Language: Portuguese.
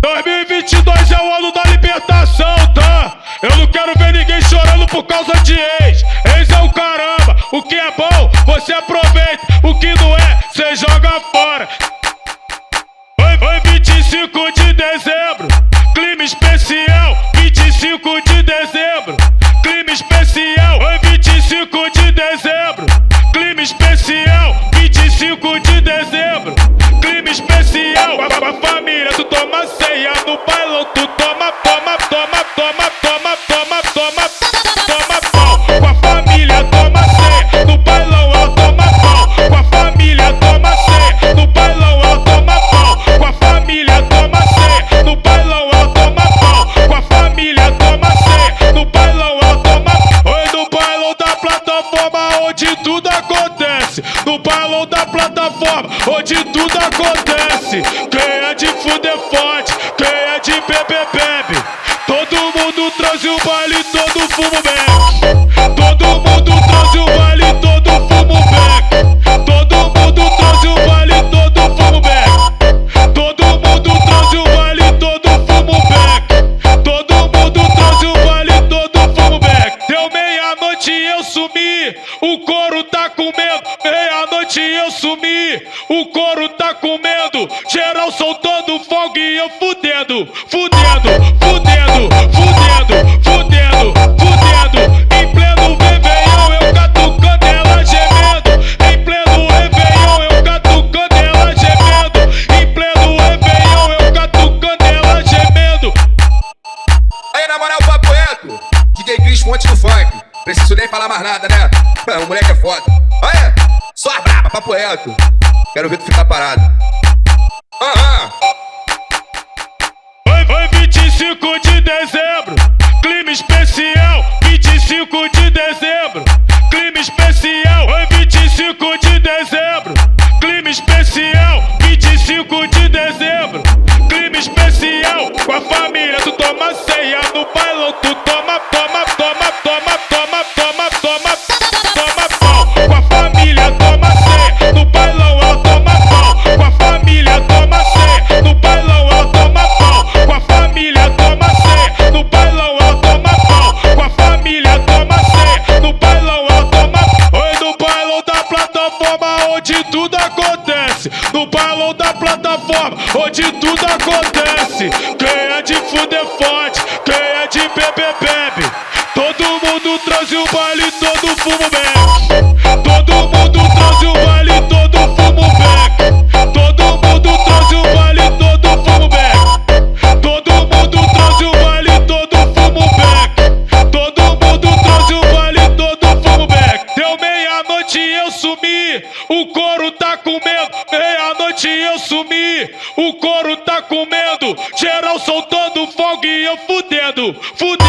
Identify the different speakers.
Speaker 1: 2022 é o ano da libertação, tá? Eu não quero ver ninguém chorando por causa de ex. Ex é o caramba, o que é bom, você aproveita. O que não é, cê joga fora. Foi 25 de dezembro, clima especial. 25 de dezembro, clima especial. Foi 25 de dezembro, clima especial. 25 de dezembro, clima especial. Com a família tu toma ceia, no bailão tu toma, toma, toma, toma, toma, toma, toma, toma pau. Com a família toma ceia, no bailão ela toma pau. Com a família toma ceia, no bailão ela toma pau. Com a família toma ceia, no bailão ela toma pau. Com a família toma ceia, no bailão ela toma. Oi, no bailão da plataforma onde tudo acontece. No bailão da plataforma onde tudo acontece. Quem é de fuder forte, quem é de beber bebe. Todo mundo traz o baile, todo fumo bebe. Todo mundo traz o baile, todo fumo bebe. Todo mundo traz o baile, todo fumo bebe. Todo mundo traz o baile, todo fumo bebe. Todo mundo traz o baile, todo fumo bebe. Deu meia-noite e eu sumi, o couro tá com medo. Meia-noite e eu sumi, o couro tá com medo. Geral soltando fogo e eu fudendo, fudendo, fudendo, fudendo, fudendo, fudendo. Em pleno Réveillon eu catucando ela gemendo. Em pleno Réveillon eu catucando ela gemendo. Em pleno Réveillon eu catucando ela gemendo.
Speaker 2: Aí na moral, papo reto, DJ Cris Fonte do funk. Preciso nem falar mais nada, né? O moleque é foda. Olha, só a braba, papo reto. Quero ver tu ficar parado.
Speaker 1: Foi 25 de dezembro, clima especial. 25 de dezembro, clima especial. Foi 25 de dezembro, clima especial. 25 de dezembro, clima especial. Com a família tu toma ceia, no bailão tu toma, toma, toma, toma, toma, toma, toma, toma pau. Com a família toma ceia, no bailão ela toma pau. Com a família toma ceia, no bailão ela toma pau. Com a família toma ceia, no bailão ela toma pau. Com a família toma ceia, no bailão ela toma. Oi, no bailão da plataforma onde tudo acontece. No bailão da plataforma onde tudo acontece. Quem é de fuder forte, quem é de beber bebe. Todo mundo traz o baile, todo fumo bebe. Todo mundo traz o baile, todo fumo bebe. Todo mundo traz o baile, todo fumo bebe. Todo mundo traz o baile, todo fumo bebe. Todo mundo traz o baile, todo fumo bebe. Deu meia-noite e eu sumi, o couro tá com medo. Meia-noite e eu sumi, o couro tá com medo. Geral soltando fogo e eu fudendo, fudendo.